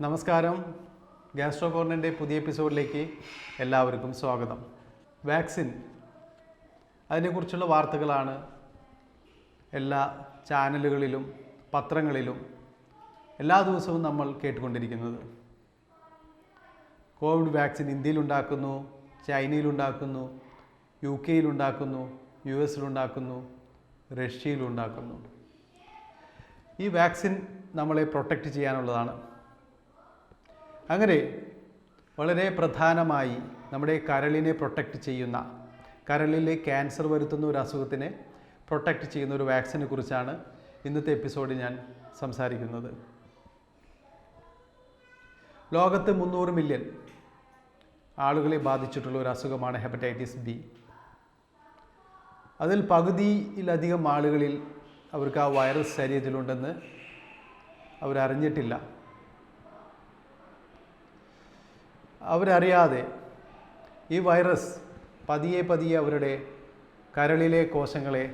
നമസ്കാരം. ഗ്യാസ്ട്രോ കോർണറിൻ്റെ പുതിയ എപ്പിസോഡിലേക്ക് എല്ലാവർക്കും സ്വാഗതം. വാക്സിൻ, അതിനെക്കുറിച്ചുള്ള വാർത്തകളാണ് എല്ലാ ചാനലുകളിലും പത്രങ്ങളിലും എല്ലാ ദിവസവും നമ്മൾ കേട്ടുകൊണ്ടിരിക്കുന്നത്. കോവിഡ് വാക്സിൻ ഇന്ത്യയിലുണ്ടാക്കുന്നു, ചൈനയിലുണ്ടാക്കുന്നു, UK-യിലുണ്ടാക്കുന്നു, US-ലുണ്ടാക്കുന്നു, റഷ്യയിലുണ്ടാക്കുന്നു. ഈ വാക്സിൻ നമ്മളെ പ്രൊട്ടക്റ്റ് ചെയ്യാനുള്ളതാണ്. അങ്ങനെ വളരെ പ്രധാനമായി നമ്മുടെ കരളിനെ പ്രൊട്ടക്റ്റ് ചെയ്യുന്ന, കരളിലെ ക്യാൻസർ വരുത്തുന്ന ഒരു അസുഖത്തിനെ പ്രൊട്ടക്റ്റ് ചെയ്യുന്ന ഒരു വാക്സിനെ കുറിച്ചാണ് ഇന്നത്തെ എപ്പിസോഡിൽ ഞാൻ സംസാരിക്കുന്നത്. ലോകത്ത് 300 മില്യൺ ആളുകളെ ബാധിച്ചിട്ടുള്ള ഒരു അസുഖമാണ് ഹെപ്പറ്റൈറ്റിസ് ബി. അതിൽ പകുതിയിലധികം ആളുകളിൽ അവർക്ക് ആ വൈറസ് ശരീരത്തിലുണ്ടെന്ന് അവരറിഞ്ഞിട്ടില്ല. അവരറിയാതെ ഈ വൈറസ് പതിയെ പതിയെ അവരുടെ കരളിലെ കോശങ്ങളെ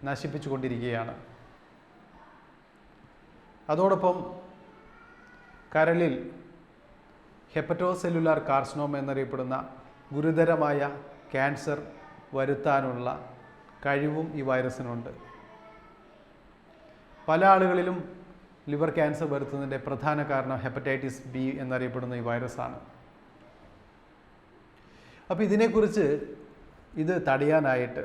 നശിപ്പിച്ചു കൊണ്ടിരിക്കുകയാണ്. അതോടൊപ്പം കരളിൽ ഹെപ്പറ്റോസെല്ലുലാർ കാർസിനോമ എന്നറിയപ്പെടുന്ന ഗുരുതരമായ ക്യാൻസർ വരുത്താനുള്ള കഴിവും ഈ വൈറസിനുണ്ട്. പല ആളുകളിലും ലിവർ ക്യാൻസർ വരുത്തുന്നതിൻ്റെ പ്രധാന കാരണം ഹെപ്പറ്റൈറ്റിസ് ബി എന്നറിയപ്പെടുന്ന ഈ വൈറസാണ്. അപ്പോൾ ഇതിനെക്കുറിച്ച് ഇത് തടയാനായിട്ട്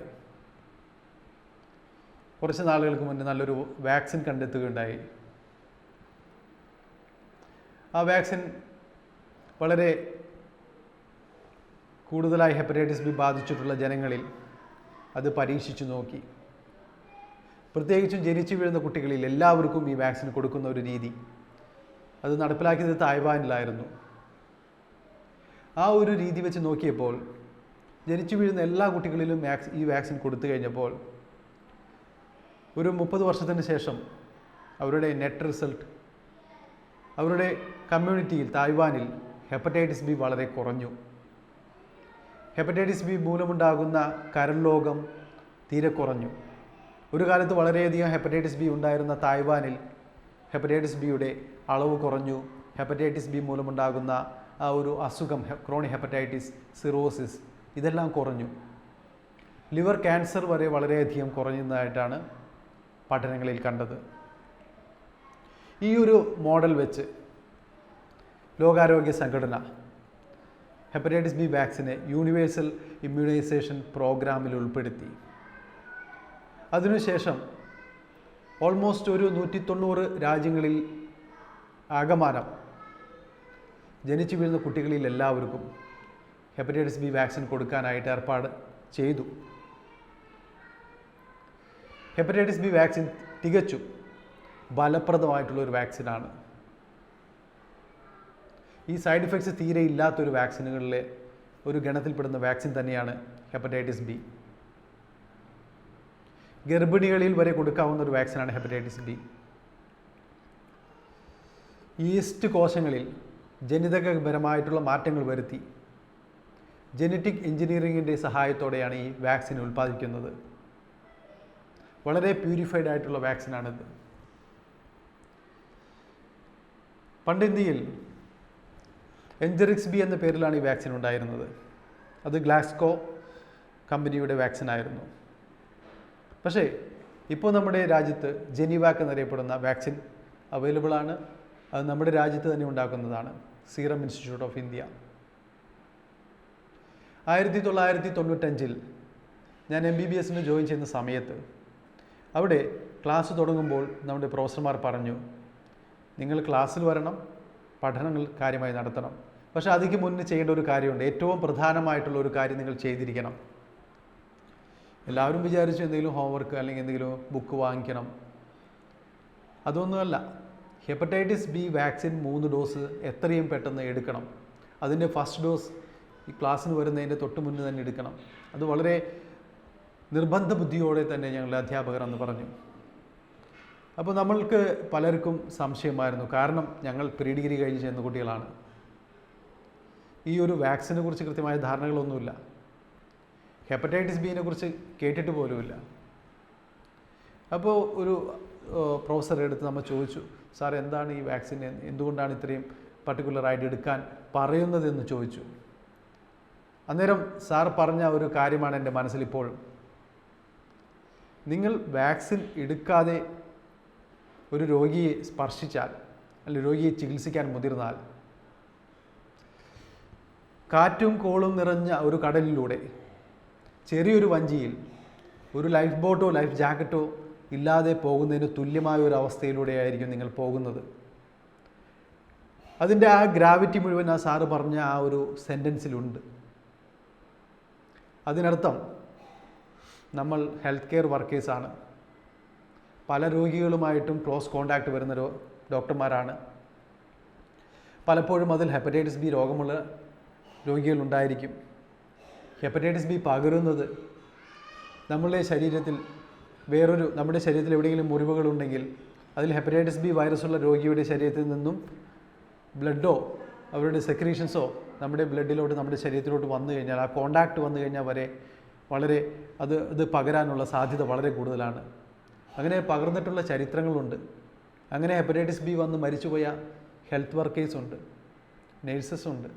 കുറച്ച് നാളുകൾക്ക് മുന്നേ നല്ലൊരു വാക്സിൻ കണ്ടെത്തുകയുണ്ടായി. ആ വാക്സിൻ വളരെ കൂടുതലായി ഹെപ്പറ്റൈറ്റിസ് ബി ബാധിച്ചിട്ടുള്ള ജനങ്ങളിൽ അത് പരീക്ഷിച്ചു നോക്കി. പ്രത്യേകിച്ചും ജനിച്ചു വീഴുന്ന കുട്ടികളിൽ എല്ലാവർക്കും ഈ വാക്സിൻ കൊടുക്കുന്ന ഒരു രീതി അത് നടപ്പിലാക്കിയത് തായ്വാനിലായിരുന്നു. ആ ഒരു രീതി വെച്ച് നോക്കിയപ്പോൾ ജനിച്ചു വീഴുന്ന എല്ലാ കുട്ടികളിലും ഈ വാക്സിൻ കൊടുത്തു കഴിഞ്ഞപ്പോൾ ഒരു 30 വർഷത്തിന് ശേഷം അവരുടെ നെറ്റ് റിസൾട്ട്, അവരുടെ കമ്മ്യൂണിറ്റിയിൽ തായ്വാനിൽ ഹെപ്പറ്റൈറ്റിസ് ബി വളരെ കുറഞ്ഞു. ഹെപ്പറ്റൈറ്റിസ് ബി മൂലമുണ്ടാകുന്ന കരൾ രോഗം തീരെ കുറഞ്ഞു. ഒരു കാലത്ത് വളരെയധികം ഹെപ്പറ്റൈറ്റിസ് ബി ഉണ്ടായിരുന്ന തായ്വാനിൽ ഹെപ്പറ്റൈറ്റിസ് ബിയുടെ അളവ് കുറഞ്ഞു. ഹെപ്പറ്റൈറ്റിസ് ബി മൂലമുണ്ടാകുന്ന ആ ഒരു അസുഖം, ക്രോണിക് ഹെപ്പറ്റൈറ്റിസ്, സിറോസിസ്, ഇതെല്ലാം കുറഞ്ഞു. ലിവർ ക്യാൻസർ വരെ വളരെയധികം കുറഞ്ഞതായിട്ടാണ് പഠനങ്ങളിൽ കണ്ടത്. ഈ ഒരു മോഡൽ വെച്ച് ലോകാരോഗ്യ സംഘടന ഹെപ്പറ്റൈറ്റിസ് ബി വാക്സിനെ യൂണിവേഴ്സൽ ഇമ്മ്യൂണൈസേഷൻ പ്രോഗ്രാമിൽ ഉൾപ്പെടുത്തി. അതിനുശേഷം ഓൾമോസ്റ്റ് ഒരു 190 രാജ്യങ്ങളിൽ ആകമാനം ജനിച്ചു വീഴുന്ന കുട്ടികളിൽ എല്ലാവർക്കും ഹെപ്പറ്റൈറ്റിസ് ബി വാക്സിൻ കൊടുക്കാനായിട്ട് ഏർപ്പാട് ചെയ്തു. ഹെപ്പറ്റൈറ്റിസ് ബി വാക്സിൻ തികച്ചും ഫലപ്രദമായിട്ടുള്ളൊരു വാക്സിനാണ്. ഈ സൈഡ് ഇഫക്ട്സ് തീരെ ഇല്ലാത്തൊരു വാക്സിനുകളിലെ ഒരു ഗണത്തിൽപ്പെടുന്ന വാക്സിൻ തന്നെയാണ് ഹെപ്പറ്റൈറ്റിസ് ബി. ഗർഭിണികളിൽ വരെ കൊടുക്കാവുന്ന ഒരു വാക്സിനാണ് ഹെപ്പറ്റൈറ്റിസ് ബി. ഈസ്റ്റ് കോശങ്ങളിൽ ജനിതകപരമായിട്ടുള്ള മാറ്റങ്ങൾ വരുത്തി ജനറ്റിക് എഞ്ചിനീയറിങ്ങിൻ്റെ സഹായത്തോടെയാണ് ഈ വാക്സിൻ ഉൽപ്പാദിക്കുന്നത്. വളരെ പ്യൂരിഫൈഡ് ആയിട്ടുള്ള വാക്സിനാണിത്. പണ്ട് ഇന്ത്യയിൽ എൻജറിക്സ് ബി എന്ന പേരിലാണ് ഈ വാക്സിൻ ഉണ്ടായിരുന്നത്. അത് ഗ്ലാസ്കോ കമ്പനിയുടെ വാക്സിനായിരുന്നു. പക്ഷേ ഇപ്പോൾ നമ്മുടെ രാജ്യത്ത് ജെനിവാക് എന്നറിയപ്പെടുന്ന വാക്സിൻ അവൈലബിൾ ആണ്. അത് നമ്മുടെ രാജ്യത്ത് തന്നെ ഉണ്ടാക്കുന്നതാണ്, സീറം ഇൻസ്റ്റിറ്റ്യൂട്ട് ഓഫ് ഇന്ത്യ. 1995 ഞാൻ MBBSന് ജോയിൻ ചെയ്യുന്ന സമയത്ത് അവിടെ ക്ലാസ് തുടങ്ങുമ്പോൾ നമ്മുടെ പ്രൊഫസർമാർ പറഞ്ഞു, നിങ്ങൾ ക്ലാസ്സിൽ വരണം, പഠനങ്ങൾ കാര്യമായി നടത്തണം. പക്ഷേ അതിക്ക് മുന്നേ ചെയ്യേണ്ട ഒരു കാര്യമുണ്ട്. ഏറ്റവും പ്രധാനമായിട്ടുള്ള ഒരു കാര്യം നിങ്ങൾ ചെയ്തിരിക്കണം. എല്ലാവരും വിചാരിച്ചു എന്തെങ്കിലും ഹോംവർക്ക് അല്ലെങ്കിൽ എന്തെങ്കിലും ബുക്ക് വാങ്ങിക്കണം. അതൊന്നുമല്ല. ഹെപ്പറ്റൈറ്റിസ് ബി വാക്സിൻ 3 ഡോസ് എത്രയും പെട്ടെന്ന് എടുക്കണം. അതിൻ്റെ ഫസ്റ്റ് ഡോസ് ഈ ക്ലാസ്സിന് വരുന്നതിൻ്റെ തൊട്ട് മുന്നേ തന്നെ എടുക്കണം. അത് വളരെ നിർബന്ധ ബുദ്ധിയോടെ തന്നെ ഞങ്ങളുടെ അധ്യാപകർ അന്ന് പറഞ്ഞു. അപ്പോൾ നമ്മൾക്ക് പലർക്കും സംശയമായിരുന്നു. കാരണം ഞങ്ങൾ പ്രീ ഡിഗ്രി കഴിഞ്ഞ് ചെയ്യുന്ന കുട്ടികളാണ്. ഈ ഒരു വാക്സിനെ കുറിച്ച് കൃത്യമായ ധാരണകളൊന്നുമില്ല. ഹെപ്പറ്റൈറ്റിസ് ബിനെ കുറിച്ച് കേട്ടിട്ട് പോലുമില്ല. അപ്പോൾ ഒരു പ്രൊഫസറെ എടുത്ത് നമ്മൾ ചോദിച്ചു, സാർ എന്താണ് ഈ വാക്സിൻ, എന്തുകൊണ്ടാണ് ഇത്രയും പർട്ടിക്കുലറായിട്ട് എടുക്കാൻ പറയുന്നതെന്ന് ചോദിച്ചു. അന്നേരം സാർ പറഞ്ഞ ഒരു കാര്യമാണ് എൻ്റെ മനസ്സിലിപ്പോൾ. നിങ്ങൾ വാക്സിൻ എടുക്കാതെ ഒരു രോഗിയെ സ്പർശിച്ചാൽ, അല്ലെങ്കിൽ രോഗിയെ ചികിത്സിക്കാൻ മുതിർന്നാൽ, കാറ്റും കോളും നിറഞ്ഞ ഒരു കടലിലൂടെ ചെറിയൊരു വഞ്ചിയിൽ ഒരു ലൈഫ് ബോട്ടോ ലൈഫ് ജാക്കറ്റോ ഇല്ലാതെ പോകുന്നതിന് തുല്യമായ ഒരു അവസ്ഥയിലൂടെയായിരിക്കും നിങ്ങൾ പോകുന്നത്. അതിൻ്റെ ആ ഗ്രാവിറ്റി മുഴുവൻ ആ സാറ് പറഞ്ഞ ആ ഒരു സെൻറ്റൻസിലുണ്ട്. അതിനർത്ഥം നമ്മൾ ഹെൽത്ത് കെയർ വർക്കേഴ്സാണ്, പല രോഗികളുമായിട്ടും ക്ലോസ് കോണ്ടാക്റ്റ് വരുന്ന ഡോക്ടർമാരാണ്. പലപ്പോഴും അതിൽ ഹെപ്പറ്റൈറ്റിസ് ബി രോഗമുള്ള രോഗികളുണ്ടായിരിക്കും. ഹെപ്പറ്റൈറ്റിസ് ബി പകരുന്നത് നമ്മുടെ ശരീരത്തിൽ നമ്മുടെ ശരീരത്തിൽ എവിടെയെങ്കിലും മുറിവുകളുണ്ടെങ്കിൽ അതിൽ ഹെപ്പറ്റൈറ്റിസ് ബി വൈറസുള്ള രോഗിയുടെ ശരീരത്തിൽ നിന്നും ബ്ലഡോ അവരുടെ സെക്രീഷൻസോ നമ്മുടെ ബ്ലഡിലോട്ട് നമ്മുടെ ശരീരത്തിലോട്ട് വന്നു കഴിഞ്ഞാൽ, ആ കോണ്ടാക്റ്റ് വന്നു കഴിഞ്ഞാൽ വളരെ അത് പകരാനുള്ള സാധ്യത വളരെ കൂടുതലാണ്. അങ്ങനെ പകർന്നിട്ടുള്ള ചരിത്രങ്ങളുണ്ട്. അങ്ങനെ ഹെപ്പറ്റൈറ്റിസ് ബി വന്ന് മരിച്ചുപോയ ഹെൽത്ത് വർക്കേഴ്സ് ഉണ്ട്, നേഴ്സസ് ഉണ്ട്.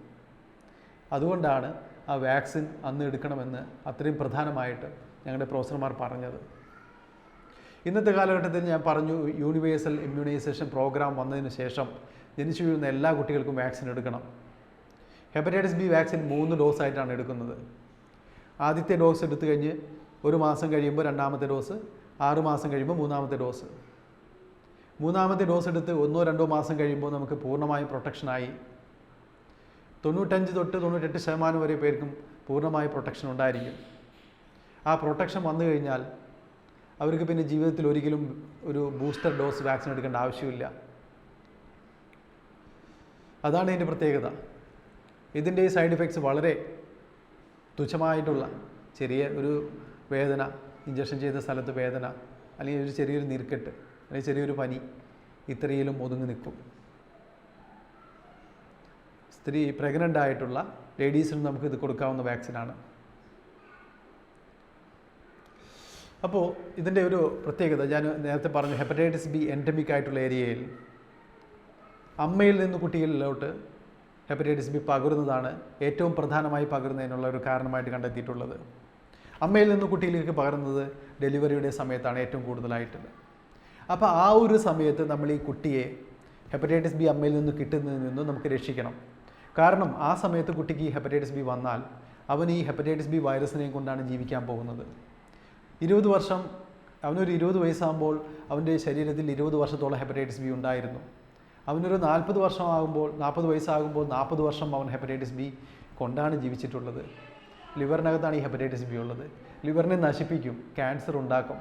അതുകൊണ്ടാണ് ആ വാക്സിൻ അന്ന് എടുക്കണമെന്ന് അത്രയും പ്രധാനമായിട്ട് ഞങ്ങളുടെ പ്രൊഫസർമാർ പറഞ്ഞത്. ഇന്നത്തെ കാലഘട്ടത്തിൽ ഞാൻ പറഞ്ഞു, യൂണിവേഴ്സൽ ഇമ്മ്യൂണൈസേഷൻ പ്രോഗ്രാം വന്നതിന് ശേഷം ജനിച്ചു വീഴുന്ന എല്ലാ കുട്ടികൾക്കും വാക്സിൻ എടുക്കണം. ഹെപ്പറ്റൈറ്റിസ് ബി വാക്സിൻ 3 ഡോസായിട്ടാണ് എടുക്കുന്നത്. ആദ്യത്തെ ഡോസ് എടുത്തു കഴിഞ്ഞ് 1 മാസം കഴിയുമ്പോൾ രണ്ടാമത്തെ ഡോസ്, 6 മാസം കഴിയുമ്പോൾ മൂന്നാമത്തെ ഡോസ്. മൂന്നാമത്തെ ഡോസ് എടുത്ത് 1-2 മാസം കഴിയുമ്പോൾ നമുക്ക് പൂർണ്ണമായും പ്രൊട്ടക്ഷനായി. 95 തൊട്ട് 98% വരെ പേർക്കും പൂർണ്ണമായ പ്രൊട്ടക്ഷൻ ഉണ്ടായിരിക്കും. ആ പ്രൊട്ടക്ഷൻ വന്നു കഴിഞ്ഞാൽ അവർക്ക് പിന്നെ ജീവിതത്തിൽ ഒരിക്കലും ഒരു ബൂസ്റ്റർ ഡോസ് വാക്സിൻ എടുക്കേണ്ട ആവശ്യമില്ല. അതാണ് ഇതിൻ്റെ പ്രത്യേകത. ഇതിൻ്റെ സൈഡ് ഇഫക്ട്സ് വളരെ തുച്ഛമായിട്ടുള്ള ചെറിയ ഒരു വേദന, ഇഞ്ചക്ഷൻ ചെയ്ത സ്ഥലത്ത് വേദന, അല്ലെങ്കിൽ ഒരു ചെറിയൊരു നീർക്കെട്ട്, അല്ലെങ്കിൽ ചെറിയൊരു പനി, ഇത്രയിലും ഒതുങ്ങി നിൽക്കും. പ്രഗ്നൻ്റ് ആയിട്ടുള്ള ലേഡീസിന് നമുക്ക് ഇത് കൊടുക്കാവുന്ന വാക്സിനാണ്. അപ്പോൾ ഇതിൻ്റെ ഒരു പ്രത്യേകത ഞാൻ നേരത്തെ പറഞ്ഞു, ഹെപ്പറ്റൈറ്റിസ് ബി എൻഡമിക് ആയിട്ടുള്ള ഏരിയയിൽ അമ്മയിൽ നിന്ന് കുട്ടികളിലോട്ട് ഹെപ്പറ്റൈറ്റിസ് ബി പകരുന്നതാണ് ഏറ്റവും പ്രധാനമായി പകരുന്നതിനുള്ള ഒരു കാരണമായിട്ട് കണ്ടെത്തിയിട്ടുള്ളത്. അമ്മയിൽ നിന്ന് കുട്ടിയിലേക്ക് പകരുന്നത് ഡെലിവറിയുടെ സമയത്താണ് ഏറ്റവും കൂടുതലായിട്ടുള്ളത്. അപ്പോൾ ആ ഒരു സമയത്ത് നമ്മൾ ഈ കുട്ടിയെ ഹെപ്പറ്റൈറ്റിസ് ബി അമ്മയിൽ നിന്ന് കിട്ടുന്നതിൽ നിന്നും നമുക്ക് രക്ഷിക്കണം. കാരണം ആ സമയത്ത് കുട്ടിക്ക് ഈ ഹെപ്പറ്റൈറ്റിസ് ബി വന്നാൽ അവൻ ഈ ഹെപ്പറ്റൈറ്റിസ് ബി വൈറസിനെയും കൊണ്ടാണ് ജീവിക്കാൻ പോകുന്നത്. 20 വർഷം, അവനൊരു 20 വയസ്സാകുമ്പോൾ അവൻ്റെ ശരീരത്തിൽ 20 വർഷത്തോളം ഹെപ്പറ്റൈറ്റിസ് ബി ഉണ്ടായിരുന്നു. അവനൊരു 40 വയസ്സാകുമ്പോൾ 40 വർഷം അവൻ ഹെപ്പറ്റൈറ്റിസ് ബി കൊണ്ടാണ് ജീവിച്ചിട്ടുള്ളത്. ലിവറിനകത്താണ് ഈ ഹെപ്പറ്റൈറ്റിസ് ബി ഉള്ളത്. ലിവറിനെ നശിപ്പിക്കും, ക്യാൻസർ ഉണ്ടാക്കും.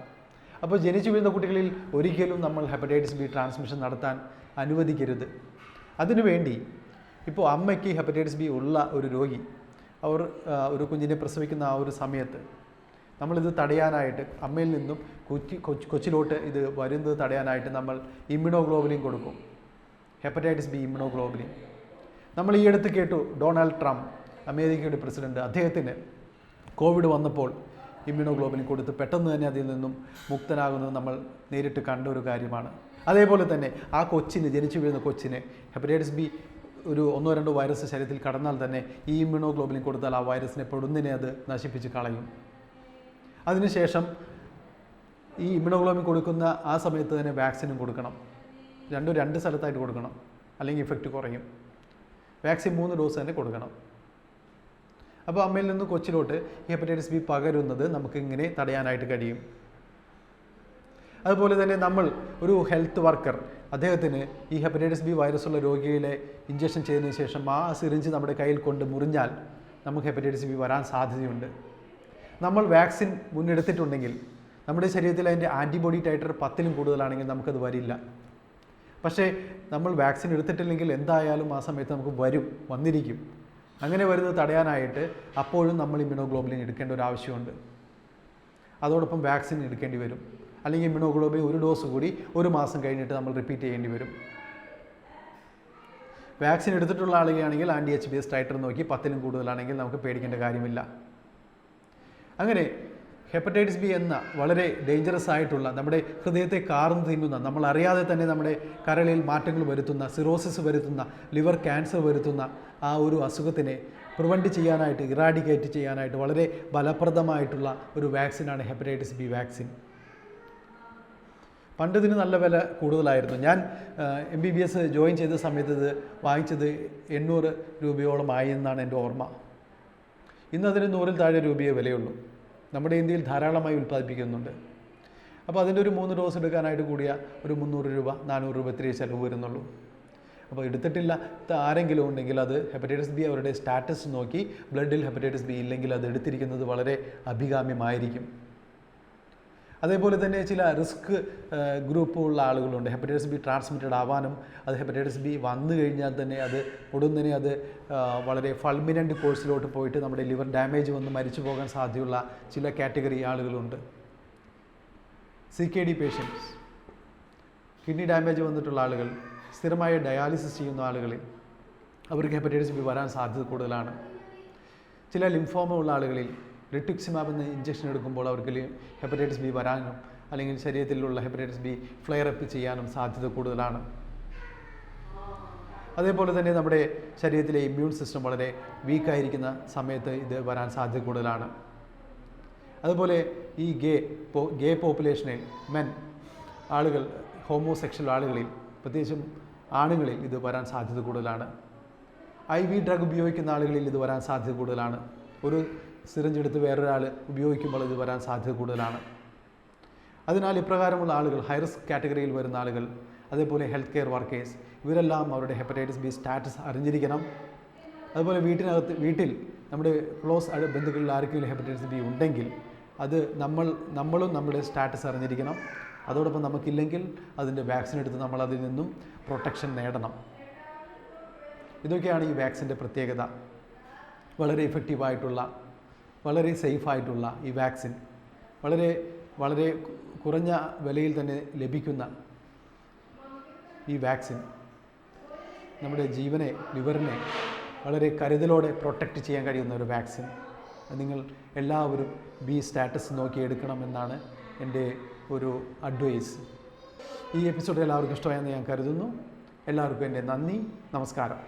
അപ്പോൾ ജനിച്ചു വീഴുന്ന കുട്ടികളിൽ ഒരിക്കലും നമ്മൾ ഹെപ്പറ്റൈറ്റിസ് ബി ട്രാൻസ്മിഷൻ നടത്താൻ അനുവദിക്കരുത്. അതിനുവേണ്ടി ഇപ്പോൾ അമ്മയ്ക്ക് ഹെപ്പറ്റൈറ്റിസ് ബി ഉള്ള ഒരു രോഗി അവർ ഒരു കുഞ്ഞിനെ പ്രസവിക്കുന്ന ആ ഒരു സമയത്ത് നമ്മളിത് തടയാനായിട്ട് അമ്മയിൽ നിന്നും കൊച്ചിലോട്ട് ഇത് വരുന്നത് തടയാനായിട്ട് നമ്മൾ ഇമ്മ്യൂണോഗ്ലോബുലിൻ കൊടുക്കും, ഹെപ്പറ്റൈറ്റിസ് ബി ഇമ്മ്യൂണോഗ്ലോബുലിൻ. നമ്മൾ ഈ അടുത്ത് കേട്ടു, ഡൊണാൾഡ് ട്രംപ്, അമേരിക്കയുടെ പ്രസിഡന്റ്, അദ്ദേഹത്തിന് കോവിഡ് വന്നപ്പോൾ ഇമ്മ്യൂണോഗ്ലോബുലിൻ കൊടുത്ത് പെട്ടെന്ന് തന്നെ അതിൽ നിന്നും മുക്തനാകുന്നത് നമ്മൾ നേരിട്ട് കണ്ട ഒരു കാര്യമാണ്. അതേപോലെ തന്നെ ആ കൊച്ചിന്, ജനിച്ചു വീഴുന്ന കൊച്ചിന് ഹെപ്പറ്റൈറ്റിസ് ബി ഒരു 1-2 വൈറസ് ശരീരത്തിൽ കടന്നാൽ തന്നെ ഈ ഇമ്മ്യൂണോഗ്ലോബുലിൻ കൊടുത്താൽ ആ വൈറസിനെ പൊടുന്നതിനെ അത് നശിപ്പിച്ച് കളയും. അതിനുശേഷം ഈ ഇമ്മ്യൂണോഗ്ലോബുലിൻ കൊടുക്കുന്ന ആ സമയത്ത് തന്നെ വാക്സിനും കൊടുക്കണം. രണ്ട് സ്ഥലത്തായിട്ട് കൊടുക്കണം, അല്ലെങ്കിൽ ഇഫക്റ്റ് കുറയും. വാക്സിൻ 3 ഡോസ് തന്നെ കൊടുക്കണം. അപ്പോൾ അമ്മയിൽ നിന്ന് കൊച്ചിലോട്ട് ഹെപ്പറ്റൈറ്റിസ് ബി പകരുന്നത് നമുക്ക് ഇങ്ങനെ തടയാനായിട്ട് കഴിയും. അതുപോലെ തന്നെ നമ്മൾ ഒരു ഹെൽത്ത് വർക്കർ, അദ്ദേഹത്തിന് ഈ ഹെപ്പറ്റൈറ്റിസ് ബി വൈറസുള്ള രോഗികളെ ഇഞ്ചക്ഷൻ ചെയ്തതിന് ശേഷം ആ സിറിഞ്ച് നമ്മുടെ കയ്യിൽ കൊണ്ട് മുറിഞ്ഞാൽ നമുക്ക് ഹെപ്പറ്റൈറ്റിസ് ബി വരാൻ സാധ്യതയുണ്ട്. നമ്മൾ വാക്സിൻ മുന്നെടുത്തിട്ടുണ്ടെങ്കിൽ നമ്മുടെ ശരീരത്തിൽ അതിൻ്റെ ആൻറ്റിബോഡി ടൈറ്റർ 10-ലും കൂടുതലാണെങ്കിൽ നമുക്കത് വരില്ല. പക്ഷേ നമ്മൾ വാക്സിൻ എടുത്തിട്ടില്ലെങ്കിൽ എന്തായാലും ആ സമയത്ത് നമുക്ക് വന്നിരിക്കും. അങ്ങനെ വരുന്നത് തടയാനായിട്ട് അപ്പോഴും നമ്മൾ ഇമ്മ്യൂണോഗ്ലോബുലിൻ എടുക്കേണ്ട ഒരു ആവശ്യമുണ്ട്. അതോടൊപ്പം വാക്സിൻ എടുക്കേണ്ടി വരും. അല്ലെങ്കിൽ ഇമ്മ്യൂണോഗ്ലോബുലിൻ 1 ഡോസ് കൂടി 1 മാസം കഴിഞ്ഞിട്ട് നമ്മൾ റിപ്പീറ്റ് ചെയ്യേണ്ടി വരും. വാക്സിൻ എടുത്തിട്ടുള്ള ആളുകളാണെങ്കിൽ ആൻറ്റി HBs ടൈറ്റർ നോക്കി 10-ലും കൂടുതലാണെങ്കിൽ നമുക്ക് പേടിക്കേണ്ട കാര്യമില്ല. അങ്ങനെ ഹെപ്പറ്റൈറ്റിസ് ബി എന്ന വളരെ ഡേഞ്ചറസ് ആയിട്ടുള്ള, നമ്മുടെ ഹൃദയത്തെ കാർന്ന് തിന്നുന്ന, നമ്മൾ അറിയാതെ തന്നെ നമ്മുടെ കരളിൽ മാറ്റങ്ങൾ വരുത്തുന്ന, സിറോസിസ് വരുത്തുന്ന, ലിവർ ക്യാൻസർ വരുത്തുന്ന ആ ഒരു അസുഖത്തിനെ പ്രിവെൻറ്റ് ചെയ്യാനായിട്ട്, ഇറാഡിക്കേറ്റ് ചെയ്യാനായിട്ട് വളരെ ഫലപ്രദമായിട്ടുള്ള ഒരു വാക്സിനാണ് ഹെപ്പറ്റൈറ്റിസ് ബി വാക്സിൻ. പണ്ട് ഇതിന് നല്ല വില കൂടുതലായിരുന്നു. ഞാൻ MBBS ജോയിൻ ചെയ്ത സമയത്ത് ഇത് വാങ്ങിച്ചത് 800 രൂപയോളം ആയി എന്നാണ് എൻ്റെ ഓർമ്മ. ഇന്നതിന് 100-ൽ താഴെ രൂപയേ വിലയുള്ളൂ. നമ്മുടെ ഇന്ത്യയിൽ ധാരാളമായി ഉൽപ്പാദിപ്പിക്കുന്നുണ്ട്. അപ്പോൾ അതിൻ്റെ ഒരു 3 ഡോസ് എടുക്കാനായിട്ട് കൂടിയ ഒരു 300 രൂപ 400 രൂപ ഇത്രയേ ചിലവ് വരുന്നുള്ളൂ. അപ്പോൾ എടുത്തിട്ടില്ല ആരെങ്കിലും ഉണ്ടെങ്കിൽ അത് ഹെപ്പറ്റൈറ്റിസ് ബി അവരുടെ സ്റ്റാറ്റസ് നോക്കി ബ്ലഡിൽ ഹെപ്പറ്റൈറ്റിസ് ബി ഇല്ലെങ്കിൽ അത് എടുത്തിരിക്കുന്നത് വളരെ അഭികാമ്യമായിരിക്കും. അതേപോലെ തന്നെ ചില റിസ്ക് ഗ്രൂപ്പുള്ള ആളുകളുണ്ട്. ഹെപ്പറ്റൈറ്റിസ് ബി ട്രാൻസ്മിറ്റഡ് ആവാനും അത് ഹെപ്പറ്റൈറ്റിസ് ബി വന്നു കഴിഞ്ഞാൽ തന്നെ അത് ഉടനെ അത് വളരെ ഫൾമിനൻ്റ് കോഴ്സിലോട്ട് പോയിട്ട് നമ്മുടെ ലിവർ ഡാമേജ് വന്ന് മരിച്ചു പോകാൻ സാധ്യതയുള്ള ചില കാറ്റഗറി ആളുകളുണ്ട്. CKD പേഷ്യൻസ്, കിഡ്നി ഡാമേജ് വന്നിട്ടുള്ള ആളുകൾ, സ്ഥിരമായ ഡയാലിസിസ് ചെയ്യുന്ന ആളുകളിൽ അവർക്ക് ഹെപ്പറ്റൈറ്റിസ് ബി വരാൻ സാധ്യത കൂടുതലാണ്. ചില ലിംഫോമ ഉള്ള ആളുകളിൽ റിറ്റുക്സിമാബ് എന്ന ഇഞ്ചക്ഷൻ എടുക്കുമ്പോൾ അവർക്ക് ഹെപ്പറ്റൈറ്റിസ് ബി വരാനും അല്ലെങ്കിൽ ശരീരത്തിലുള്ള ഹെപ്പറ്റൈറ്റിസ് ബി ഫ്ലെയർ അപ്പ് ചെയ്യാനും സാധ്യത കൂടുതലാണ്. അതേപോലെ തന്നെ നമ്മുടെ ശരീരത്തിലെ ഇമ്മ്യൂൺ സിസ്റ്റം വളരെ വീക്കായിരിക്കുന്ന സമയത്ത് ഇത് വരാൻ സാധ്യത കൂടുതലാണ്. അതുപോലെ ഈ ഗേ പോപ്പുലേഷനിൽ ആളുകൾ, ഹോമോസെക്ഷൽ ആളുകളിൽ, പ്രത്യേകിച്ചും ആണുങ്ങളിൽ ഇത് വരാൻ സാധ്യത കൂടുതലാണ്. IV ഡ്രഗ് ഉപയോഗിക്കുന്ന ആളുകളിൽ ഇത് വരാൻ സാധ്യത കൂടുതലാണ്. ഒരു സിറിഞ്ച് എടുത്ത് വേറൊരാൾ ഉപയോഗിക്കുമ്പോൾ ഇത് വരാൻ സാധ്യത കൂടുതലാണ്. അതിനാൽ ഇപ്രകാരമുള്ള ആളുകൾ, ഹൈ റിസ്ക് കാറ്റഗറിയിൽ വരുന്ന ആളുകൾ, അതേപോലെ ഹെൽത്ത് കെയർ വർക്കേഴ്സ്, ഇവരെല്ലാം അവരുടെ ഹെപ്പറ്റൈറ്റിസ് ബി സ്റ്റാറ്റസ് അറിഞ്ഞിരിക്കണം. അതുപോലെ വീട്ടിൽ നമ്മുടെ ക്ലോസ് ബന്ധുക്കളിൽ ആർക്കെങ്കിലും ഹെപ്പറ്റൈറ്റിസ് ബി ഉണ്ടെങ്കിൽ അത് നമ്മളും നമ്മുടെ സ്റ്റാറ്റസ് അറിഞ്ഞിരിക്കണം. അതോടൊപ്പം നമുക്കില്ലെങ്കിൽ അതിൻ്റെ വാക്സിൻ എടുത്ത് നമ്മൾ അതിൽ നിന്നും പ്രൊട്ടക്ഷൻ നേടണം. ഇതൊക്കെയാണ് ഈ വാക്സിൻ്റെ പ്രത്യേകത. വളരെ ഇഫക്റ്റീവായിട്ടുള്ള, വളരെ സേഫായിട്ടുള്ള ഈ വാക്സിൻ, വളരെ കുറഞ്ഞ വിലയിൽ തന്നെ ലഭിക്കുന്ന ഈ വാക്സിൻ നമ്മുടെ ജീവനെ, ലിവറിനെ വളരെ കരുതലോടെ പ്രൊട്ടക്റ്റ് ചെയ്യാൻ കഴിയുന്ന ഒരു വാക്സിൻ. നിങ്ങൾ എല്ലാവരും ബി സ്റ്റാറ്റസ് നോക്കി എടുക്കണമെന്നാണ് എൻ്റെ ഒരു അഡ്വൈസ്. ഈ എപ്പിസോഡ് എല്ലാവർക്കും ഇഷ്ടമായെന്ന് ഞാൻ കരുതുന്നു. എല്ലാവർക്കും എൻ്റെ നന്ദി, നമസ്കാരം.